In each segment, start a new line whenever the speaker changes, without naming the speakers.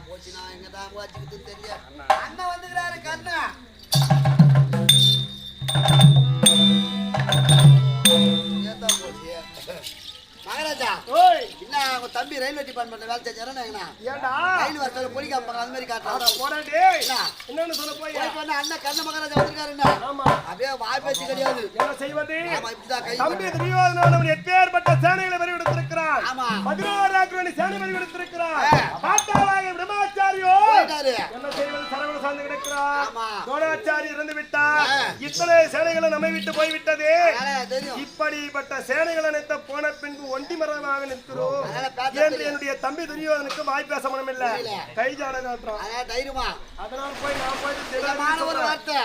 போச்சு நான் எங்க தான் வச்சுக்கிட்டு தெரியல. அண்ணன் வந்துக்கிறாரு கண்ணா. ஏதா போச்சு மகாராஜா. என்ன உங்க தம்பி ரயில்வே டிபார்ட்மெண்ட்ல வேலை செஞ்சாரா? ஏண்டா ரயில் வரல பொடி காப்பாங்க அந்த மாதிரி காட்டுறாங்க. போடா டேய். என்னன்னு சொல்ல போய் அண்ணன் கண்ண மகாராஜா வந்திருக்காருன்னா. ஆமா அப்படியே வாய் பேச்சு கிடையாது. என்ன செய்வது? ஆமா இப்படிதான் கை தம்பி துரியோதனன் எப்பேர்பட்ட சேனைகளை வரி எடுத்திருக்கிறான். ஆமா 11,000 சேனை வரி எடுத்திருக்கிறான். பாத்தாளாக பிரம்மாச்சாரியோ என்ன செய்வது? சரவண சார்ந்து கிடக்கிறார். ஆமா துரோணாச்சாரி இறந்து விட்டார். இத்தனை சேனைகளை நம்மை விட்டு போய் விட்டது. இப்படிப்பட்ட சேனைகள் அனைத்து போன பின்பு ஒண்டி மரமாக நிற்கிறோம் என்று என்னுடைய தம்பி துரியோதனுக்கு வாய் பேச மனம் இல்ல. கை ஜாட காட்டுறான். தைரியமா அதனால போய் நான் போயிட்டு ஒரு வார்த்தை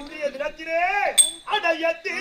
இன்றைய தினத்திலே அடையத்தி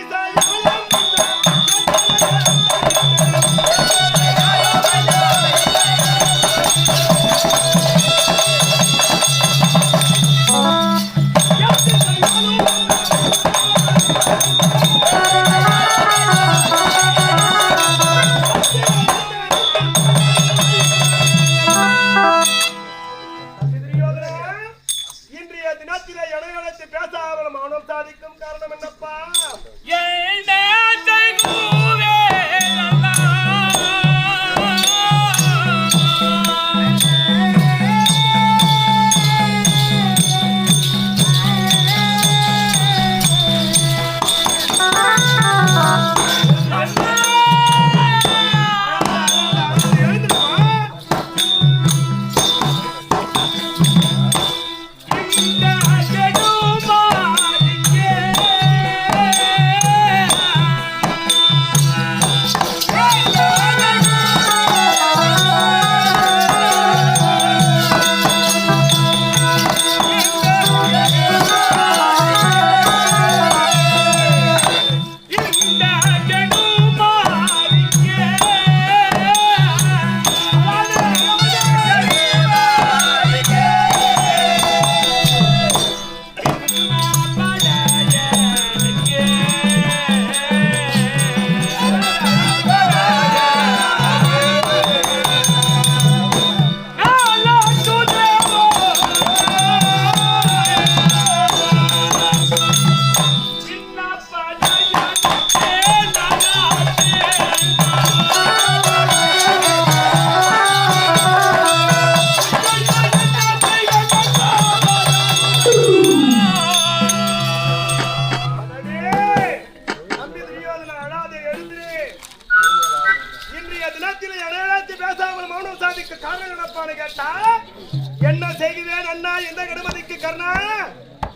என்ன செய்கிறேன் அண்ணா எந்த கடுமதிக்கு கர்ணா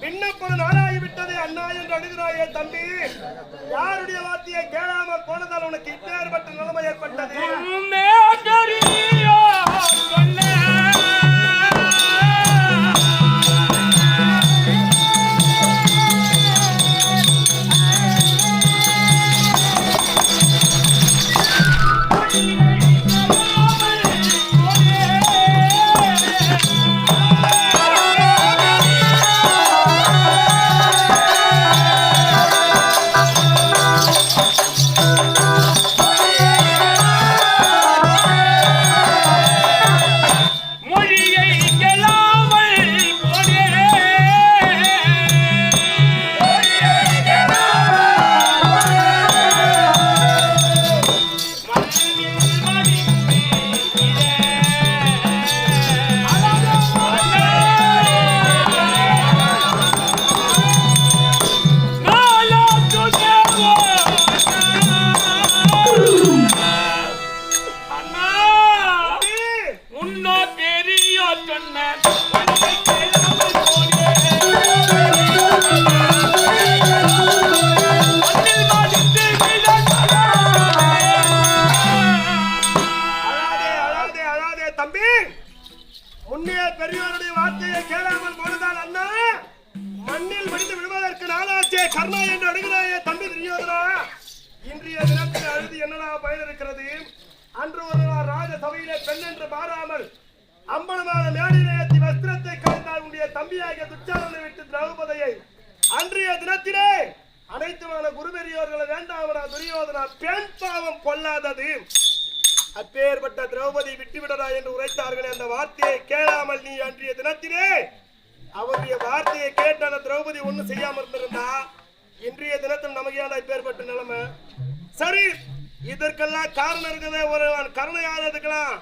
விண்ணப்பது நாளாகிவிட்டது அண்ணா என்று அணுகிறாயே தம்பி யாருடைய வார்த்தையை கேளாமல் போனதால் உனக்கு இப்பேற்பட்ட நிலைமை ஏற்பட்டது
இருக்கிறது. அன்று ஒரு நாள் ராஜ சபையிலே பெண் என்று மாறாமல் அம்பலமான மேடையிலே ஏற்றி வஸ்திரத்தை கலைந்தால் உடைய தம்பியாகிய துச்சாதனை விட்டு திரௌபதியை அன்றைய தினத்திலே அனைத்துமான குருபெரியோர்களை வேண்டாமனா துரியோதனா பெண் பாவம் கொள்ளாதது. அப்பேற்பட்ட திரௌபதி விட்டுவிடரா என்று உரைத்தார்களே, அந்த வார்த்தையை கேளாமல் நீ அன்றைய தினத்திலே அவருடைய வார்த்தையை கேட்ட அந்த திரௌபதி ஒண்ணு செய்யாம இருந்திருந்தா இன்றைய தினத்தில் நமக்கு ஏன் இப்பேற்பட்ட நிலைமை? சரி, இதற்கெல்லாம் காரணம் இருக்குது. ஒரு கருணை யாருக்கலாம்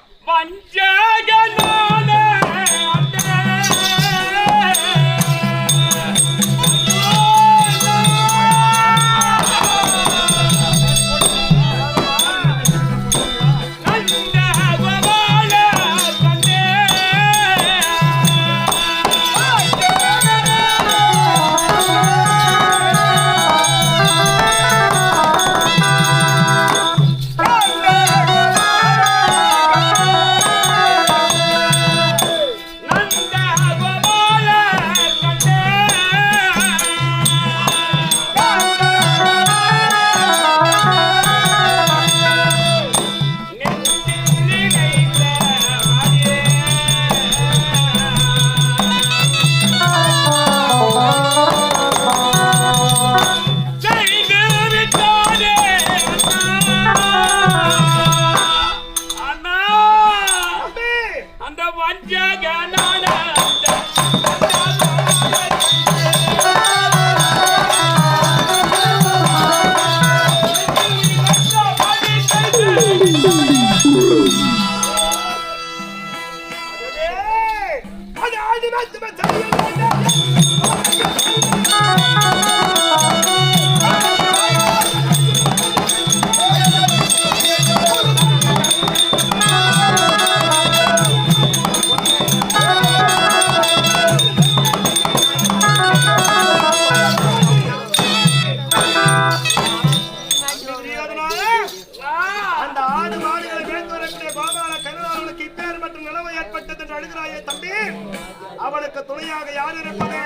அவளுக்கு துணையாக யார் இருப்பது?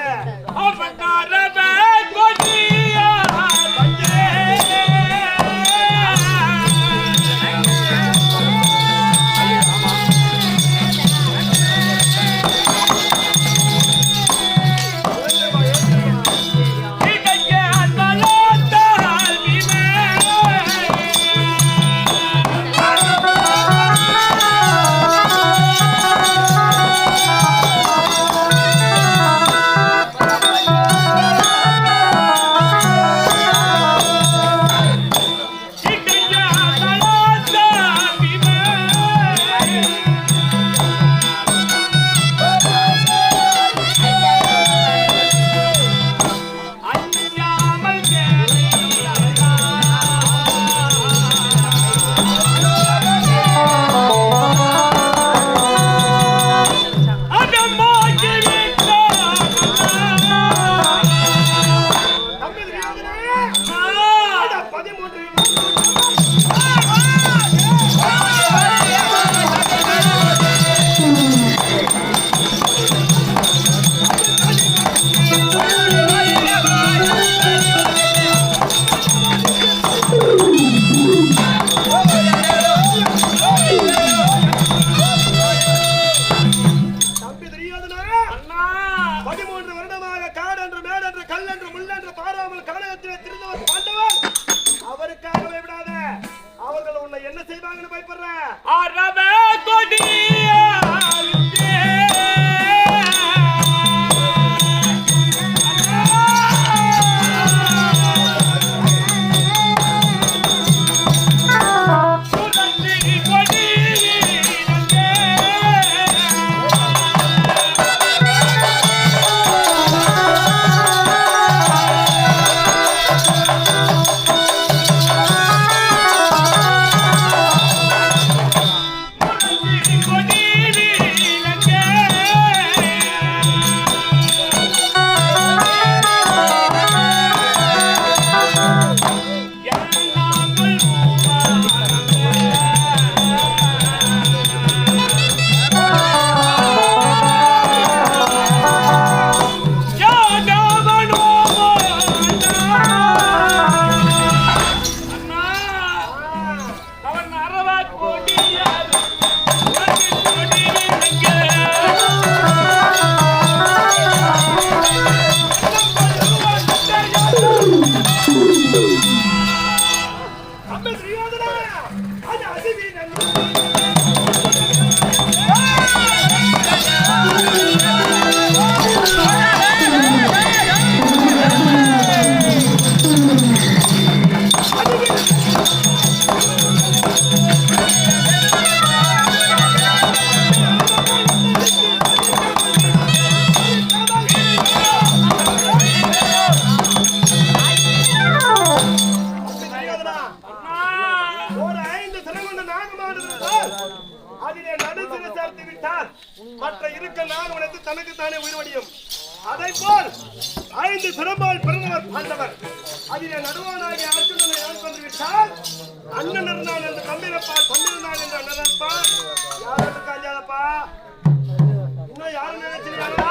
துரியோதனா அது அதிவீரன் அதிலே நடுசிற சேர்த்து விட்டால் மற்ற இருக்க நான் உனக்கு தனக்குத்தானே உயிர்வடியும். அதை போல் 5 சிறப்பால் பிறந்தவர் பாண்டவர். அதிலே நடுவானாகிய அர்ஜுனனை நான் கொண்டு விட்டால் அண்ணன் இருந்தான் என்று தம்பிரப்பா, தம்பி இருந்தான் என்று அண்ணனப்பா. யாரும் இருக்காஞ்சப்பா, இன்னும் யாரும் நினைச்சிருக்காங்களா?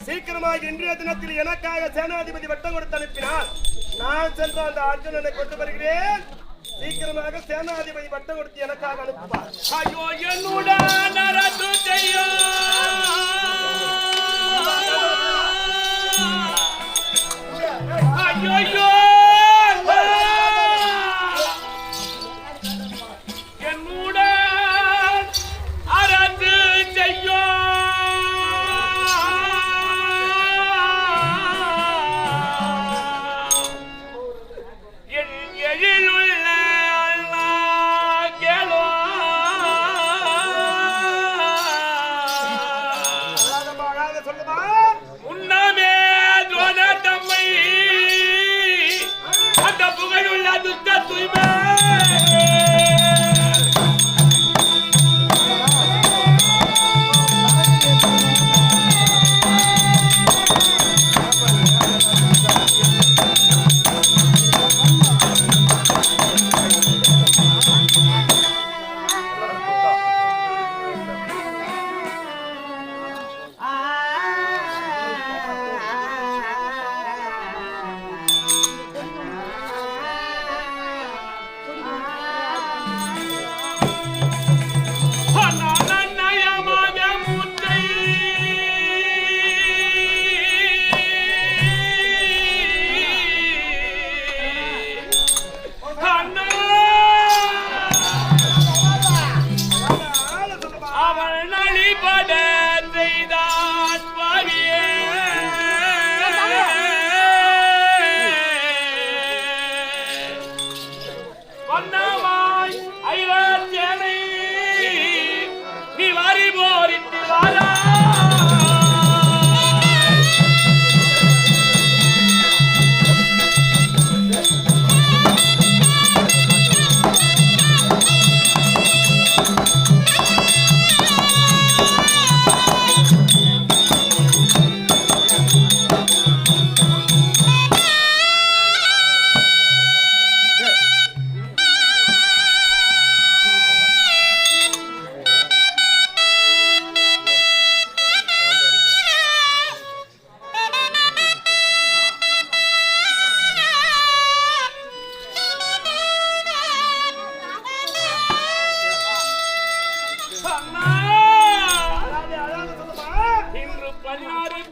சீக்கிரமாக இன்றைய தினத்தில் எனக்காக சேனாதிபதி வட்டம் கொடுத்து அனுப்பினார். நான் சென்று அந்த அர்ஜுனனை கொண்டு வருகிறேன். சீக்கிரமாக சேனாதிபதி வட்டம் கொடுத்து எனக்காக அனுப்புவார். ஐயோ என்னுடன் அரசு செய்யும் ஐயோ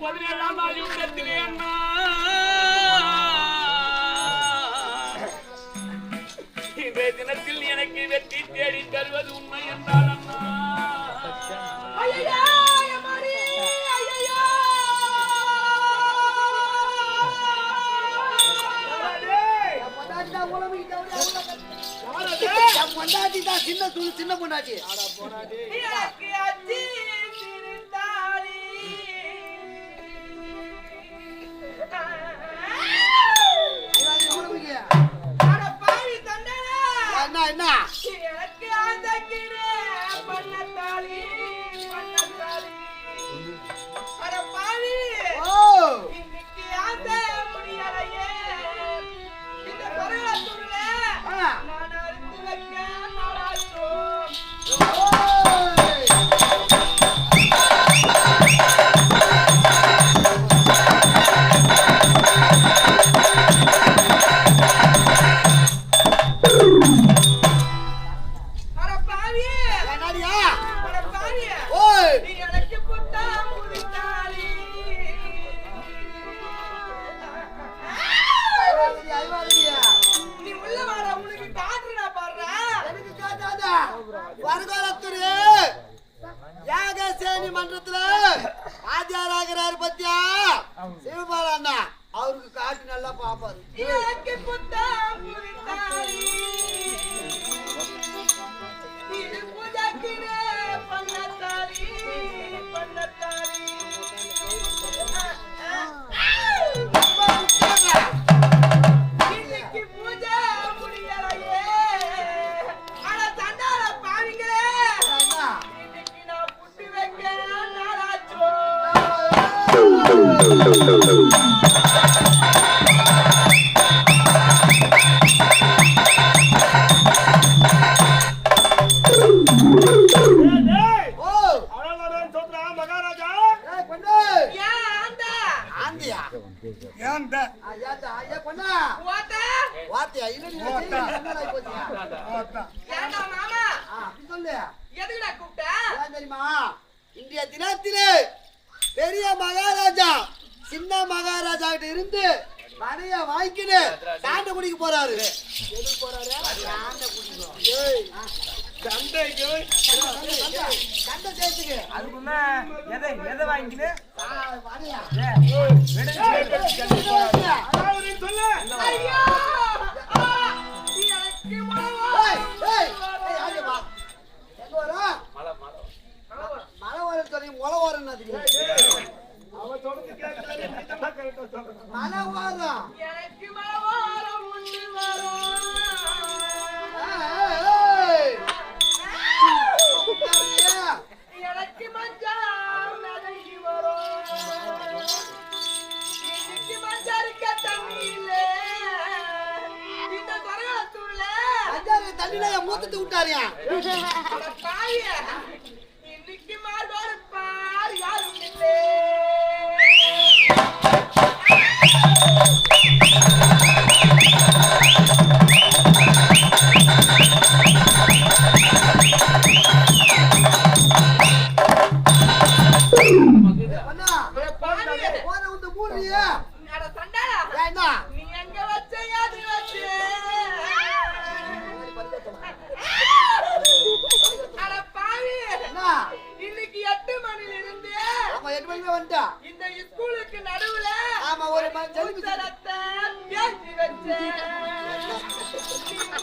17ஆம் நாள் யுத்தத்திலே அண்ணா இன்றைய தினத்தில் எனக்கு வெற்றி தேடி தருவது உண்மை என்றால் அண்ணா
பொண்டாட்டி தான் சின்ன பொண்டாட்டி என்ன யாகசேனி மன்றத்துல ஆஜராகிறாரு பத்தியா சிவபால அண்ணா அவருக்கு காட்டு நல்லா பாப்பாரு இன்றைய தினத்திலே பெரிய மகாராஜா சின்ன மகாராஜா கிட்ட இருந்து மனைய வாங்கிட்டு சாண்டை குடிக்க போறாரு. எதுக்கு போறாரு? சாண்டை குடிக்கும். சண்டை சேர்த்துக்கு
அதுக்குள்ள எதை வாங்கிட்டு
மழை வரும் சொல்லி முளை வரும் மழை வரும் தண்ணில மூத்தத்து விட்டாரியா இன்னைக்கு மார்பாடு பார் யாரும் இல்லை. நீ எங்க வச்ச இன்னைக்கு 8 மணில இருந்து 8 மணிக்கு வந்துட்டா இந்த ஸ்கூலுக்கு நடுவுல ஆமா ஒரு முத்தரத்தை பேசி வச்சே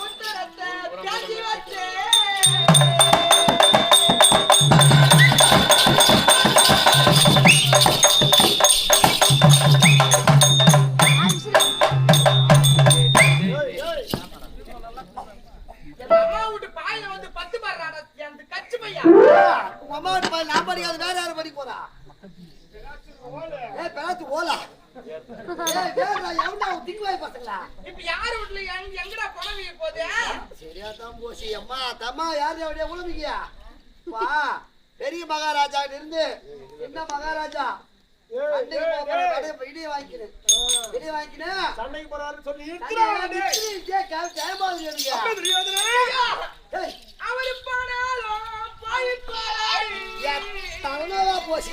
முத்தரத்தை பேசி வச்சே பெரிய மகாராஜா இருந்து என்ன மகாராஜா இடிய வாங்கிக்கிறேன்
சண்டைக்கு போறாருன்னு சொல்லி
அவரு போனாலும் போய் போசி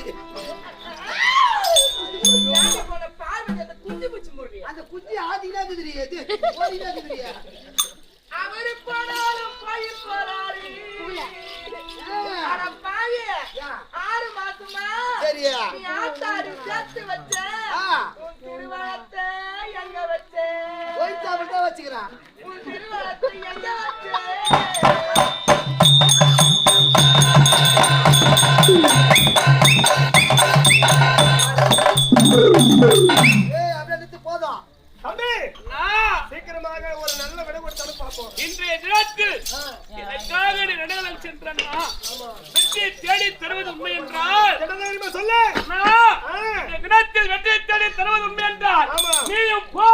இன்றைய தினத்தில் எனக்காக நீ நடுவலம் சென்றனா வெற்றியை தேடி தருவது உண்மை என்றால்
சொல்லு
இந்த தினத்தில் வெற்றியை தேடி தருவது உண்மை என்றால் நீயும் போ.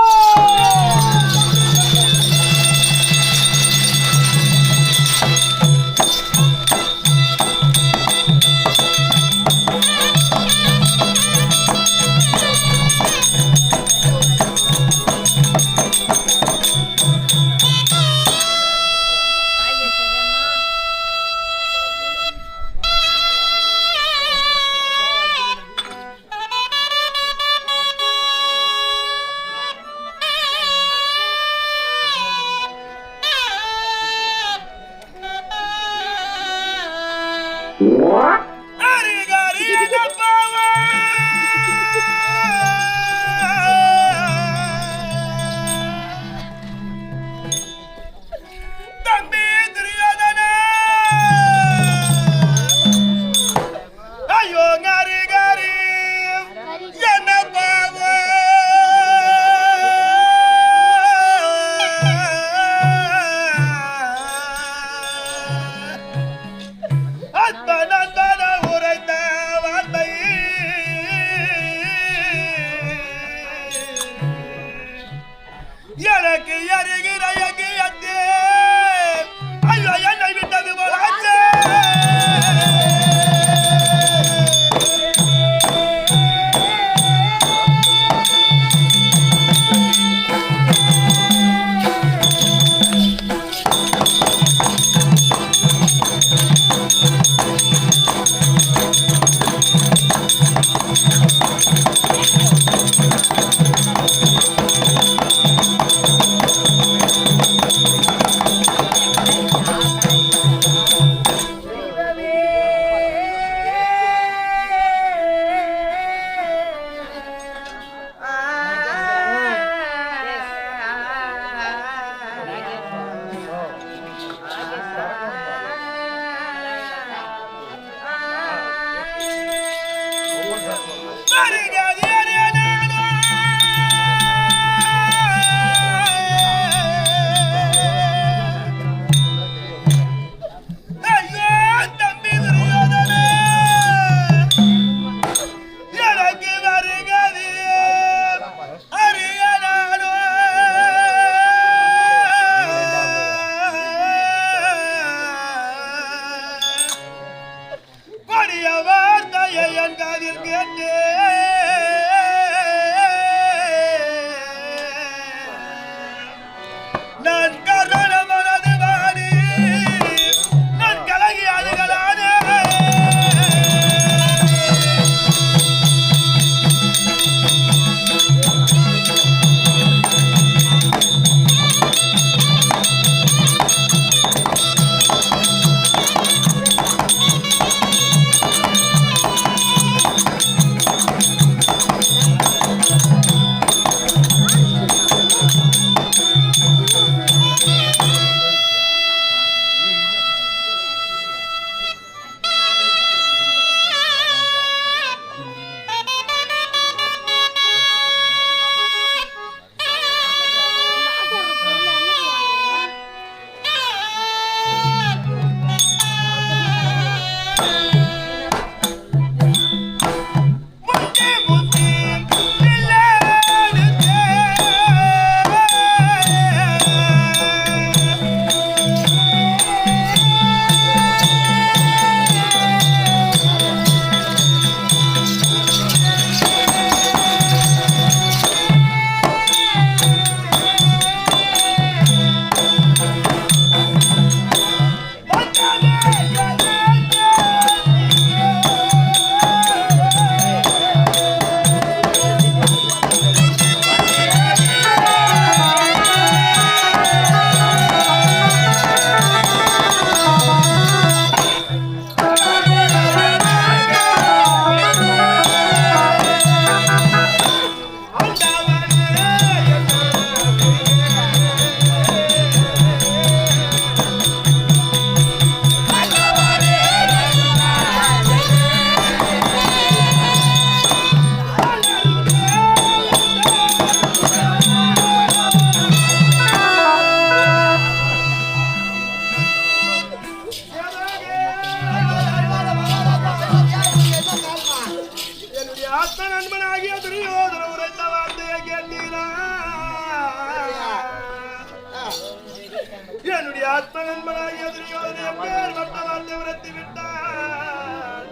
என்னுடைய ஆத்ம நண்பனாகிய துரியோதனை பேர் வட்ட வார்த்தை உரைத்து விட்டார்.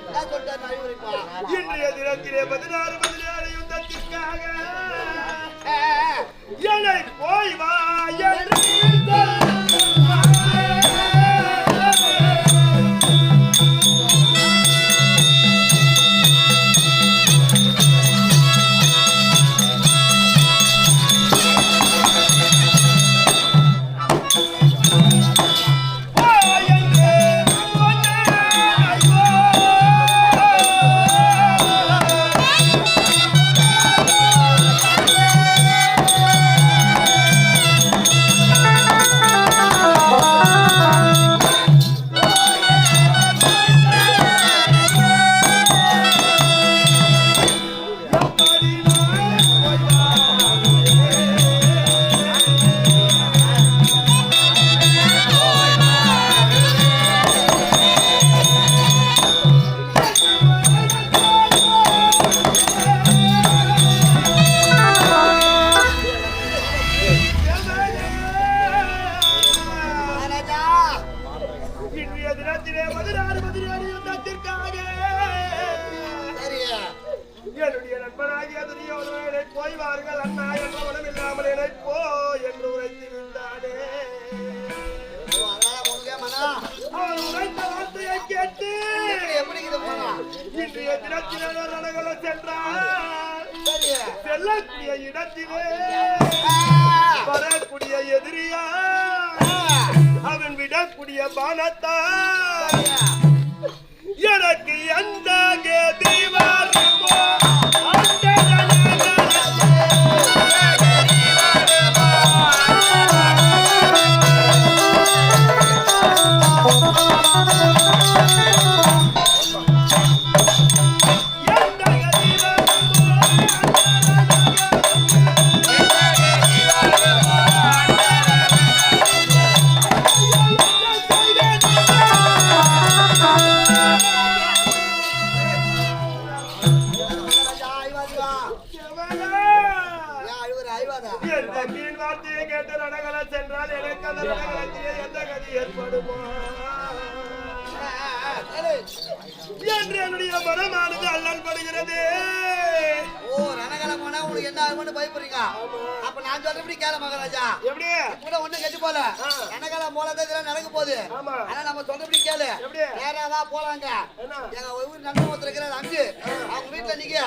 இன்றைய தினத்திலே 16 யுத்தத்திற்காக என்னை போய் வா என்று என்னுடைய நண்பனாகிய துரியோதனனை போய் வாருங்கள் அண்ணா என்ற மனம் இல்லாமல் என்னை போ என்று உரைத்து விட்டானே. அவன் உரைத்த வார்த்தையை கேட்டு இன்றைய தினத்திலே ரணகள சென்றார். செல்லக்கூடிய இடத்திலே வரக்கூடிய எதிரியா அவன் விடக்கூடிய பானத்தா எனக்கு எந்த கேதி வருமோ அந்த வார்த்தையை கேட்டு ரணகள சென்றால் எனக்கு அந்த ரணகளத்திலே எந்த கதி ஏற்படுமோ என்று என்னுடைய மனமானது அல்லல் படுகிறது.
ஓ ரணகள போனா உங்களுக்கு என்ன ஆகும்னு பயப்படுறீங்க? அப்ப நான் சொல்றபடி கேள மகாராஜா.
எப்படி
கூட ஒண்ணு கெட்டு போல ரணகள போலதான் இதெல்லாம் நடக்க போகுது. ஆனா நம்ம சொல்றபடி கேளு. நேராவா போலாங்க. எங்க ஊர் நண்பன் ஒருத்தர் இருக்கிறார் அங்கு அவங்க வீட்டுல நீங்க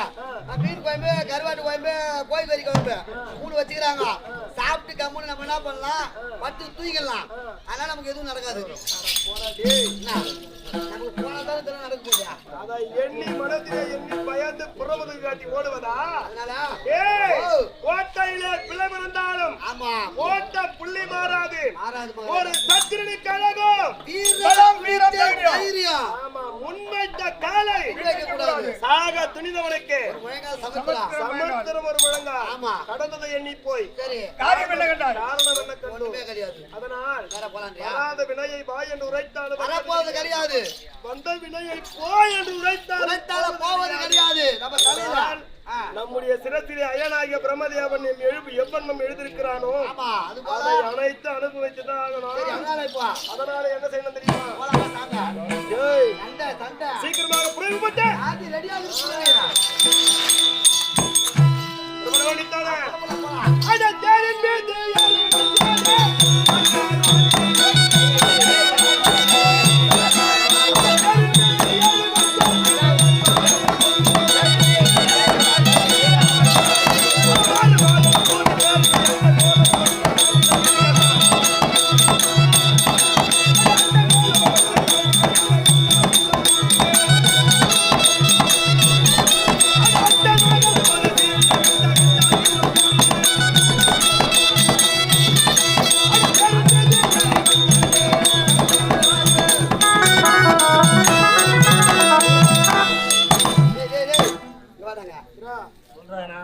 மீன் குழம்பு கருவாட்டு குழம்பு கோயில் கறி குழம்பு 3 வச்சுக்கிறாங்க. சாப்பிட்டு கம்முன்னு நம்ம என்ன பண்ணலாம் பட்டு தூக்கிடலாம். அதனால நமக்கு எதுவும் நடக்காது. நமக்கு போனதாலும் இதெல்லாம் நடக்க போகுது.
அதான் எண்ணி மனதிலே எண்ணி பயந்து புறமுது காட்டி ஓடுவதா?
அதனால
கோட்டையிலே பிளவு இருந்தாலும்
ஆமா
கோட்ட புள்ளி மாறாது.
மாறாது
ஒரு சத்திரனுக்கு அழகும்
தைரியம்.
ஆமா முன்வைத்த காலை
கூடாது.
சாக துணிந்தவனுக்கு
சமுத்திரம்
ஒரு முழங்கா.
ஆமா
கடந்ததை எண்ணி போய்
சரி
காரணம் என்ன கண்டு
ஒண்ணுமே கிடையாது.
அதனால் வராத வினையை வா என்று உரைத்தாலும்
வரப்போவது கிடையாது.
வந்த வினையை போ என்று உரைத்தாலும்
போவது கிடையாது. நம்ம தலையில
நம்முடைய சிரத்திலே அயனாகிய பிரம்மதேவன் எவ்வண்ணம் எழுதியிருக்கிறானோ அதை அனைத்து அனுபவிச்சுதான் ஆகணும். அதனால என்ன செய்யணும் தெரியுமா? சீக்கிரமாக புரிவுபட்ட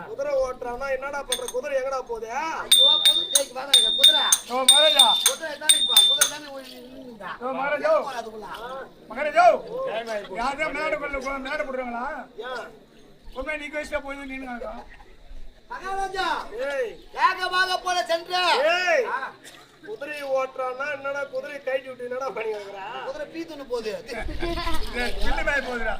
குதிரை ஓட்டுறான்னா என்னடா பண்ற? குதிரை எங்கடா போகுது?
மகாராஜா வேகமாக போல சென்ற
குதிரை ஓட்டுறான்னா என்னடா குதிரை பண்ணி கிடக்குறா?
குதிரை பீத்துன்னு போகுது
பில்லு மேய போகுதுடா.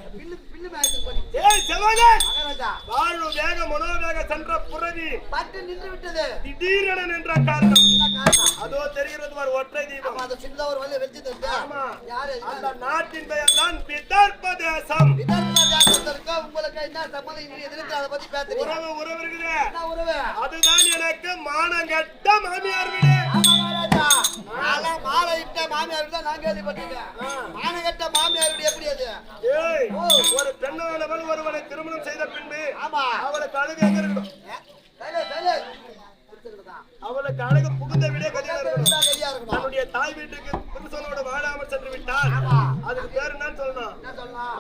பில்லு மேயத்துக்கு பண்ணி
ஏய் செல்வகன்,
மகாராஜா
வாழ்வு வேக மனோவேக சென்ற புறவி
பட்டு நின்று விட்டது.
திடீரென நின்ற காரணம்
என்ன காரணம்?
அதோ தெரிகிறது பார், ஒற்றை தீபம்.
ஆமா, அந்த சின்னதா ஒரு வழியை வச்சு தந்தா
ஆமா.
யாரு
அந்த நாட்டின் பெயர் தான் விதர்ப்ப தேசம்.
விதர்ப்ப உங்களுக்கு என்ன சம்மதம் இன்றைய தினத்தில் அதை பத்தி பேசுறீங்க?
உறவு இருக்குது.
என்ன உறவு?
அதுதான் எனக்கு மானங்கெட்ட மாமியார் வீடு.
ஆமா மகாராஜா, நான்லாம் மாலை இட்ட மாமியார் தான் நான் கேள்விப்பட்டிருக்கேன். மானகட்ட மாமியார் வீடு எப்படி அது?
ஏய், ஒரு பெண்ணானவள் ஒருவனை திருமணம் செய்த பின்பு
ஆமா,
அவளுக்கு அழகு எங்க இருக்கணும்? அவளுக்கு அழகு புகுந்த வீடே கதியா இருக்கணும். தன்னுடைய தாய் வீட்டுக்கு புருஷனோடு வாழாமல் சென்று விட்டால் அதுக்கு பேர் என்னன்னு சொல்லணும்?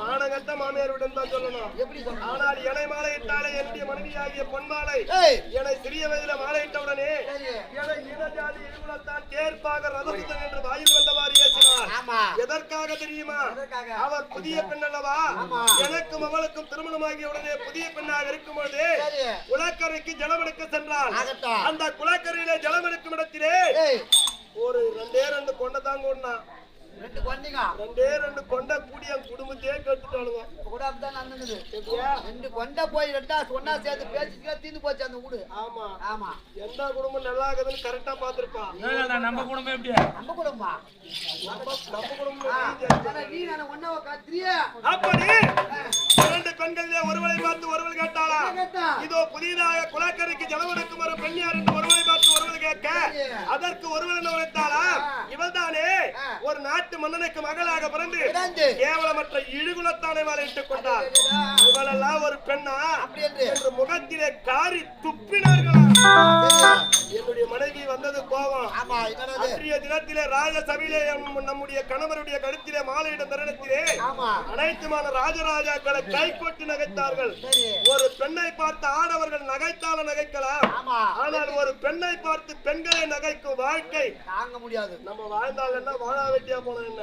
மானகட்ட மாமியார் வீடுன்னு தான் சொல்லணும். ஆனால் என்னை மாலை இட்டாலே என்னுடைய மனைவியாகிய பொன்மாலை என்னை சிறிய வயதில மாலை இட்டவுடனே என்னை இனஜாதி இழுகுலத்தான் தேர்ப்பாக ரதசுத்தன் என்று வாயில் வந்தவாறு ஏசினார். எதற்காக தெரியுமா? அவர் புதிய பெண் அல்லவா? எனக்கும் அவளுக்கும் திருமணமாகிய உடனே புதிய பெண்ணாக இருக்கும் பொழுது குளக்கரைக்கு ஜலமெடுக்க சென்றால் அந்த குளக்கரையிலே ஜலமெடுக்கும் இடத்திலே ஒரு ரெண்டு கொண்டை கூடனா. ரெண்டு கொண்டை கூடி என் குடும்பத்தையே கட்டுட்டானுங்க. ஆமா ஆமா, எந்த குடும்பம் நல்லா இருக்குதுன்னு கரெக்டா பாத்துருப்பான்.
நம்ம குடும்பம் எப்படியா?
நம்ம குடும்பம்
அப்படி
இரண்டு பெண்களிலே ஒருவரை பார்த்து ஒருவர் கேட்டாளா? இதோ புதிதாக குளக்கரைக்கு ஜலவெடுக்கும் ஒரு பெண் யார் என்று ஒருவரை பார்த்து ஒருவர் கேட்க அதற்கு ஒருவர் என்ன உரைத்தாளா? இவள் தானே ஒரு நாட்டு மன்னனுக்கு மகளாக பிறந்து கேவலமற்ற இழுகுலத்தானை வாழையிட்டுக் கொண்டார். இவளெல்லாம் ஒரு பெண்ணா என்று முகத்திலே காரி துப்பினார்களா? என்னுடைய மனைவி வந்தது கோபம். அன்றைய தினத்திலே ராஜசபையிலே நம்முடைய கணவருடைய கழுத்திலே மாலையிடும் தருணத்திலே அனைத்துமான ராஜராஜாக்களை கை கொட்டி நகைத்தார்கள். ஒரு பெண்ணை பார்த்து ஆடவர்கள் நகைத்தால நகைக்கலாம், ஆனால் ஒரு பெண்ணை பார்த்து பெண்களை நகைக்கும் வாழ்க்கை
தாங்க முடியாது.
நம்ம வாழ்ந்தால் என்ன, வாழா வெட்டியா போன என்ன?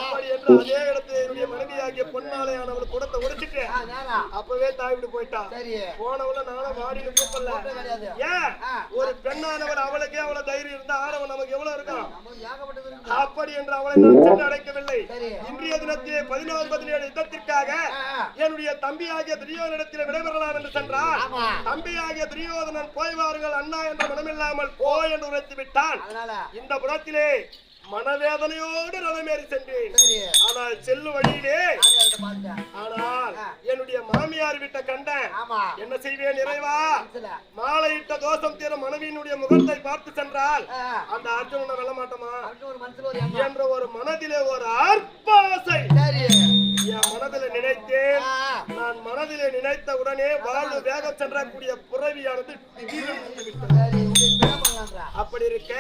அப்படி என்று அதே இடத்துல என்னுடைய மனைவியாகிய பொன்மாலையானவள் குடத்தை உடைச்சிட்டு அப்பவே தாய்விட்டு போயிட்டா. போனவள நானும் வாடினு கூப்பிடல. ஏன் ஒரு பெண்ணானவள் அவளுக்கே அவ்வளவு தைரியம் இருந்தா ஆடவன் நமக்கு எவ்வளவு இருக்கும்? அப்படி என்று அவளை நான் சென்று அடைக்கவில்லை. இன்றைய தினத்திலே 16-17 யுத்தத்திற்காக என்னுடைய தம்பியாகிய துரியோதனிடத்தில் விடைபெறலாம் என்று சென்றார். தம்பியாகிய துரியோதனன் போய் வாருங்கள் அண்ணா என்ற மனமில்லாமல் போய் என்று உரைத்து விட்டான். இந்த புறத்திலே மனவேதனையோடு ரதமேறி சென்றேன். ஆனால் செல்லு வழியிலே ஆனால் என்னுடைய மாமியார் வீட்டை கண்டேன். என்ன செய்வேன் இறைவா? மாலையிட்ட தோஷம் தீர மனைவியினுடைய முகத்தை பார்த்து சென்றால் அந்த அர்ஜுனனை வெல்ல மாட்டோமா என்ற ஒரு மனதிலே ஒரு அற்பஆசை என் மனதில் நினைத்தேன். நான் மனதிலே நினைத்த உடனே வாழ்வு வேகம் சென்றக்கூடிய புறவியானது அப்படி இருக்க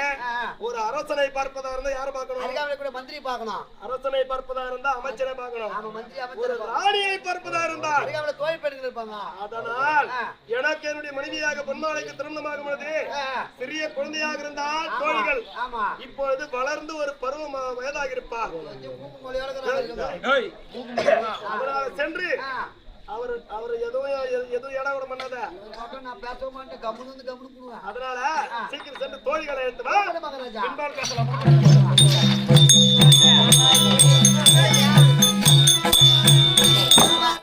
ஒரு அரசனை பார்ப்பதா இருந்தா யாரை பார்க்கணும்?
மந்திரி பார்க்கணும்.
அரசனை பார்ப்பதா இருந்தா அமைச்சரை பார்க்கணும். ஒரு ராணியை பார்ப்பதா இருந்தா
தோய் பெண்கள் இருப்பாங்க.
அதனால் எனக்கு என்னுடைய மனைவியாக பொன்மாலைக்கு திருமணமாகும் பொழுது சிறிய குழந்தையாக இருந்தால் தோழிகள் இப்பொழுது வளர்ந்து ஒரு பருவம் வயதாக இருப்பார். அதனால சென்று அவர் எதுவும் இடம் கூட பண்ணாத. அதனால சீக்கிரம் சென்று தோழிகளை எடுத்து வா.